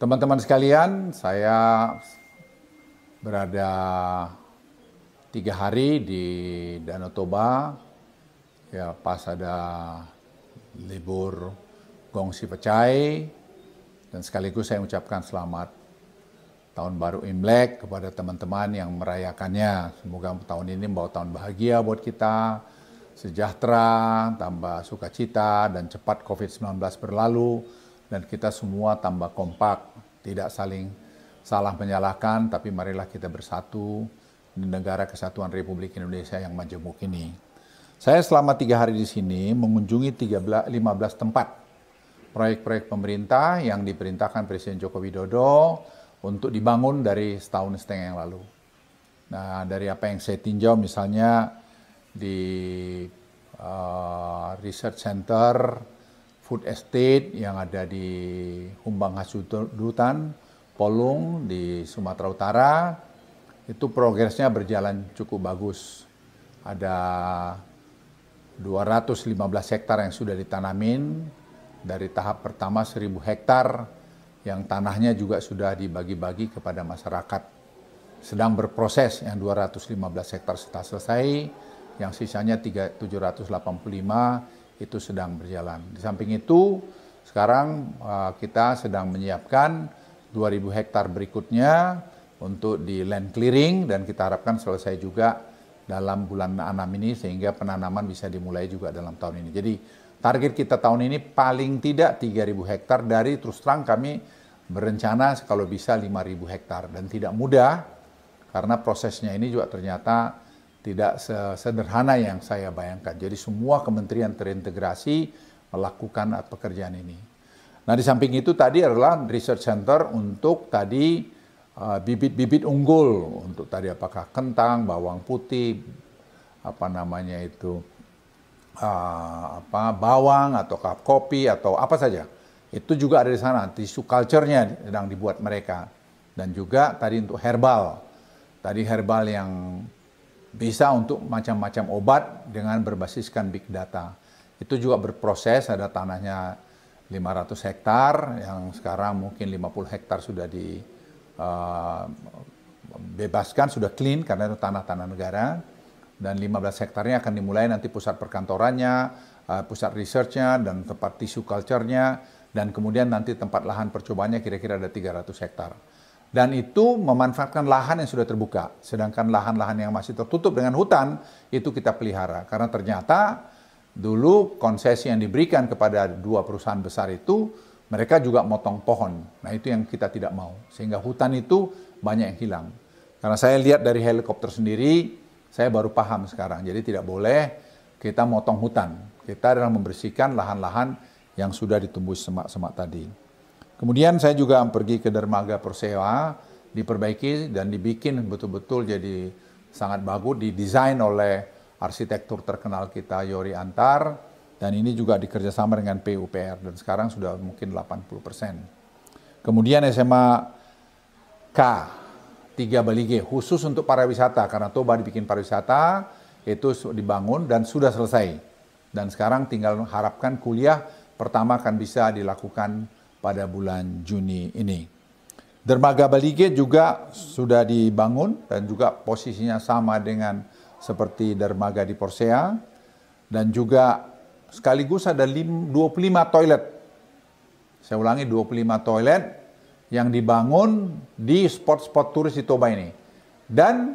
Teman-teman sekalian, saya berada 3 hari di Danau Toba, ya pas ada libur Gongsi Pecai, dan sekaligus saya ucapkan selamat Tahun Baru Imlek kepada teman-teman yang merayakannya. Semoga tahun ini membawa tahun bahagia buat kita, sejahtera, tambah sukacita, dan cepat COVID-19 berlalu, dan kita semua tambah kompak, tidak saling salah menyalahkan, tapi marilah kita bersatu di negara kesatuan Republik Indonesia yang majemuk ini. Saya selama 3 hari di sini mengunjungi 15 tempat proyek-proyek pemerintah yang diperintahkan Presiden Joko Widodo untuk dibangun dari setahun setengah yang lalu. Nah, dari apa yang saya tinjau misalnya di Research Center Food Estate yang ada di Humbang Hasudutan, Polung di Sumatera Utara, itu progresnya berjalan cukup bagus. Ada 215 hektar yang sudah ditanamin, dari tahap pertama 1.000 hektar, yang tanahnya juga sudah dibagi-bagi kepada masyarakat. Sedang berproses yang 215 hektar sudah selesai, yang sisanya 785 itu sedang berjalan. Di samping itu, sekarang kita sedang menyiapkan 2.000 hektar berikutnya untuk di land clearing, dan kita harapkan selesai juga dalam bulan 6 ini, sehingga penanaman bisa dimulai juga dalam tahun ini. Jadi target kita tahun ini paling tidak 3.000 hektar, dari terus terang kami berencana kalau bisa 5.000 hektar, dan tidak mudah karena prosesnya ini juga ternyata tidak sederhana yang saya bayangkan. Jadi semua kementerian terintegrasi melakukan pekerjaan ini. Nah, di samping itu tadi adalah research center untuk tadi bibit-bibit unggul, untuk tadi apakah kentang, bawang putih, bawang ataukah kopi atau apa saja. Itu juga ada di sana. Tisu culture-nya sedang dibuat mereka. Dan juga tadi untuk herbal. Tadi herbal yang bisa untuk macam-macam obat dengan berbasiskan big data. Itu juga berproses, ada tanahnya 500 hektar, yang sekarang mungkin 50 hektar sudah dibebaskan, sudah clean karena itu tanah-tanah negara. Dan 15 hektarnya akan dimulai nanti pusat perkantorannya, pusat research-nya, dan tempat tisu culture-nya, dan kemudian nanti tempat lahan percobaannya kira-kira ada 300 hektar. Dan itu memanfaatkan lahan yang sudah terbuka. Sedangkan lahan-lahan yang masih tertutup dengan hutan, itu kita pelihara. Karena ternyata dulu konsesi yang diberikan kepada 2 perusahaan besar itu, mereka juga motong pohon. Nah, itu yang kita tidak mau. Sehingga hutan itu banyak yang hilang. Karena saya lihat dari helikopter sendiri, saya baru paham sekarang. Jadi tidak boleh kita motong hutan. Kita adalah membersihkan lahan-lahan yang sudah ditumbuhi semak-semak tadi. Kemudian saya juga pergi ke dermaga Persea, diperbaiki dan dibikin betul-betul jadi sangat bagus, didesain oleh arsitektur terkenal kita Yori Antar, dan ini juga dikerjasama dengan PUPR, dan sekarang sudah mungkin 80%. Kemudian SMA K 3 Balige, khusus untuk pariwisata, karena Toba dibikin pariwisata, itu dibangun dan sudah selesai. Dan sekarang tinggal harapkan kuliah pertama akan bisa dilakukan pada bulan Juni ini. Dermaga Balige juga sudah dibangun dan juga posisinya sama dengan seperti dermaga di Persea, dan juga sekaligus ada 25 toilet. Saya ulangi, 25 toilet yang dibangun di spot-spot turis di Toba ini. Dan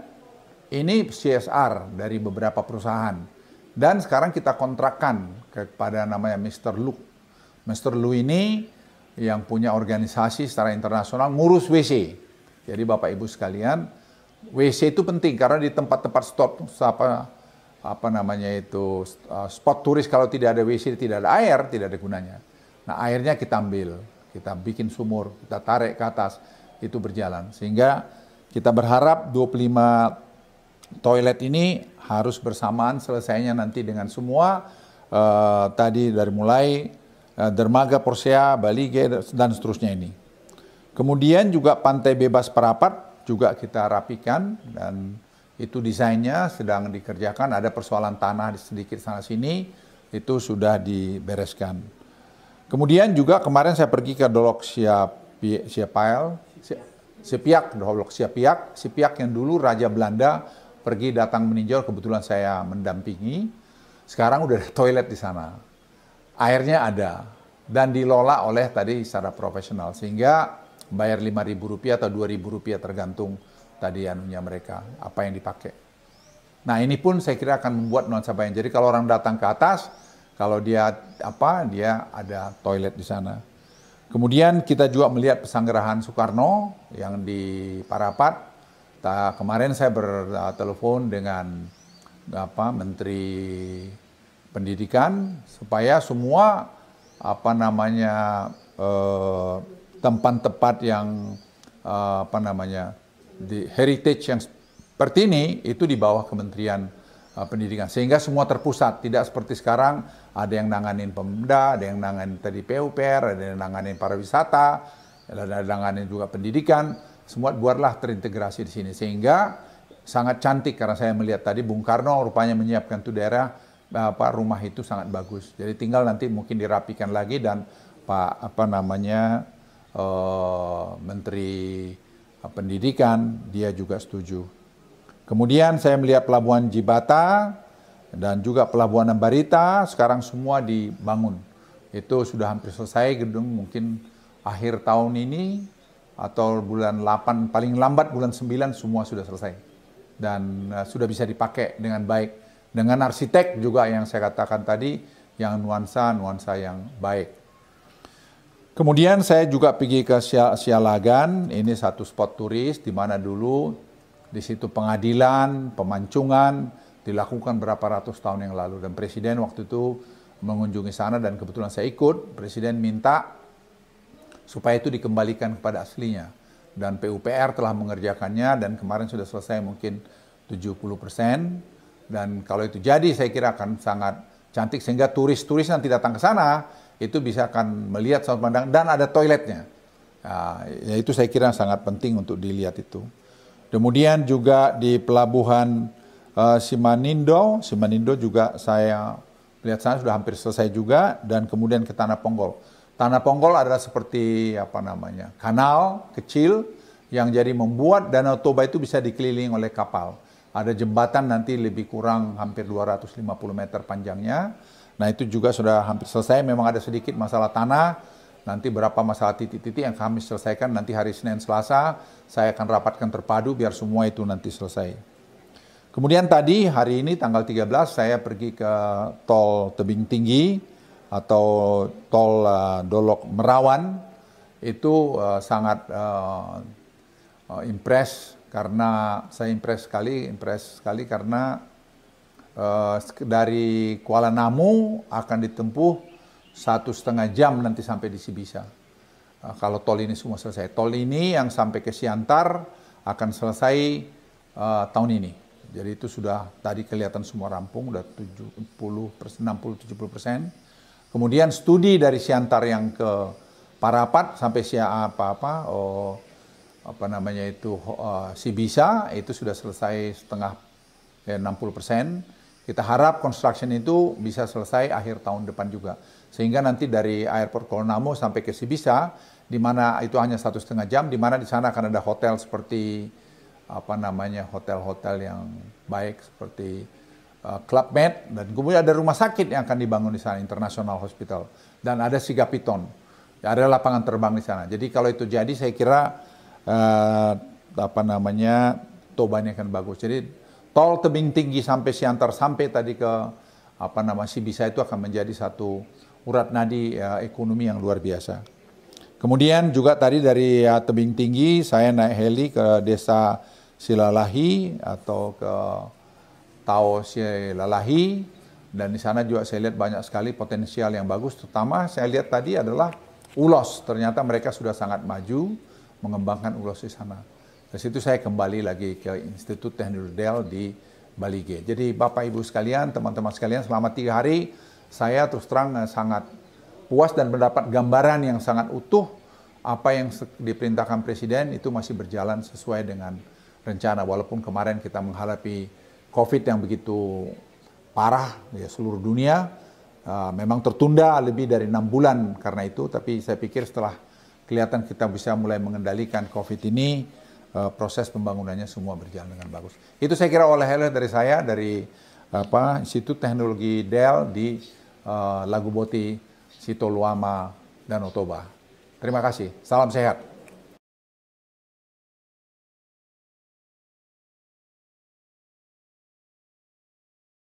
ini CSR dari beberapa perusahaan. Dan sekarang kita kontrakkan kepada namanya Mr. Lu. Mr. Lu ini yang punya organisasi secara internasional ngurus WC. Jadi Bapak Ibu sekalian, WC itu penting karena di tempat-tempat spot turis kalau tidak ada WC, tidak ada air, tidak ada gunanya. Nah, airnya kita ambil, kita bikin sumur, kita tarik ke atas, itu berjalan. Sehingga kita berharap 25 toilet ini harus bersamaan selesainya nanti dengan semua tadi dari mulai dermaga Persea, Balige, dan seterusnya ini. Kemudian juga pantai bebas Parapat juga kita rapikan, dan itu desainnya sedang dikerjakan. Ada persoalan tanah sedikit sana sini, itu sudah dibereskan. Kemudian juga kemarin saya pergi ke Dolok Siap Sipiak yang dulu Raja Belanda pergi datang meninjau, kebetulan saya mendampingi. Sekarang udah ada toilet di sana, airnya ada, dan dilola oleh tadi secara profesional, sehingga bayar Rp5.000 atau Rp2.000 tergantung tadi anunya mereka, apa yang dipakai. Nah ini pun saya kira akan membuat nuansa bayan. Jadi kalau orang datang ke atas, kalau dia ada toilet di sana. Kemudian kita juga melihat pesanggerahan Soekarno yang di Parapat. Kemarin saya bertelepon dengan Menteri Pendidikan supaya semua tempat-tempat yang di heritage yang seperti ini itu di bawah Kementerian Pendidikan, sehingga semua terpusat, tidak seperti sekarang ada yang nanganin Pemda, ada yang nanganin tadi PUPR, ada yang nanganin pariwisata, ada yang nanganin juga pendidikan. Semua buatlah terintegrasi di sini, sehingga sangat cantik karena saya melihat tadi Bung Karno rupanya menyiapkan tuh daerah rumah itu sangat bagus. Jadi tinggal nanti mungkin dirapikan lagi, dan Menteri Pendidikan dia juga setuju. Kemudian saya melihat Pelabuhan Jibata dan juga Pelabuhan Ambarita sekarang semua dibangun. Itu sudah hampir selesai gedung, mungkin akhir tahun ini atau bulan 8, paling lambat bulan 9 semua sudah selesai. Dan sudah bisa dipakai dengan baik. Dengan arsitek juga yang saya katakan tadi, yang nuansa yang baik. Kemudian saya juga pergi ke Sialagan, ini satu spot turis di mana dulu di situ pengadilan, pemancungan dilakukan berapa ratus tahun yang lalu, dan Presiden waktu itu mengunjungi sana dan kebetulan saya ikut. Presiden minta supaya itu dikembalikan kepada aslinya, dan PUPR telah mengerjakannya dan kemarin sudah selesai mungkin 70%, dan kalau itu jadi saya kira akan sangat cantik sehingga turis-turis nanti datang ke sana itu bisa akan melihat sudut pandang dan ada toiletnya. Ya itu saya kira sangat penting untuk dilihat itu. Kemudian juga di Pelabuhan Simanindo juga saya lihat sana sudah hampir selesai juga, dan kemudian ke Tanah Ponggol. Tanah Ponggol adalah seperti kanal kecil yang jadi membuat Danau Toba itu bisa dikelilingi oleh kapal. Ada jembatan nanti lebih kurang hampir 250 meter panjangnya. Nah itu juga sudah hampir selesai, memang ada sedikit masalah tanah. Nanti berapa masalah titik-titik yang kami selesaikan nanti hari Senin Selasa, saya akan rapatkan terpadu biar semua itu nanti selesai. Kemudian tadi hari ini tanggal 13 saya pergi ke tol Tebing Tinggi atau tol Dolok Merawan. Itu sangat impress karena saya impress sekali karena dari Kuala Namu akan ditempuh 1,5 jam nanti sampai di Sibisa. Kalau tol ini semua selesai. Tol ini yang sampai ke Siantar akan selesai tahun ini. Jadi itu sudah tadi kelihatan semua rampung, udah 60-70%. Kemudian studi dari Siantar yang ke Parapat sampai Sibisa itu sudah selesai setengah 60%. Kita harap construction itu bisa selesai akhir tahun depan juga. Sehingga nanti dari airport Kuala Namu sampai ke Sibisa, di mana itu hanya 1,5 jam, di mana di sana akan ada hotel seperti hotel-hotel yang baik seperti Club Med, dan kemudian ada rumah sakit yang akan dibangun di sana, International Hospital, dan ada Sigapiton, ada lapangan terbang di sana. Jadi kalau itu jadi, saya kira Toba ini akan bagus. Jadi tol Tebing Tinggi sampai Siantar sampai tadi ke Sibisa itu akan menjadi satu urat nadi ekonomi yang luar biasa. Kemudian juga tadi dari Tebing Tinggi saya naik heli ke Desa Silalahi atau ke Tao Silalahi, dan di sana juga saya lihat banyak sekali potensial yang bagus. Terutama saya lihat tadi adalah ulos. Ternyata mereka sudah sangat maju mengembangkan ulos di sana. Dari situ saya kembali lagi ke Institut Teknik Rudal di Balige. Jadi Bapak Ibu sekalian, teman-teman sekalian, selama 3 hari saya terus terang sangat puas dan mendapat gambaran yang sangat utuh. Apa yang diperintahkan Presiden itu masih berjalan sesuai dengan rencana. Walaupun kemarin kita menghadapi COVID yang begitu parah ya seluruh dunia, memang tertunda lebih dari 6 bulan karena itu. Tapi saya pikir setelah kelihatan kita bisa mulai mengendalikan COVID ini, proses pembangunannya semua berjalan dengan bagus. Itu saya kira oleh-oleh dari saya, dari Institut Teknologi Dell di Laguboti, Sitoluama, Danau Toba. Terima kasih. Salam sehat.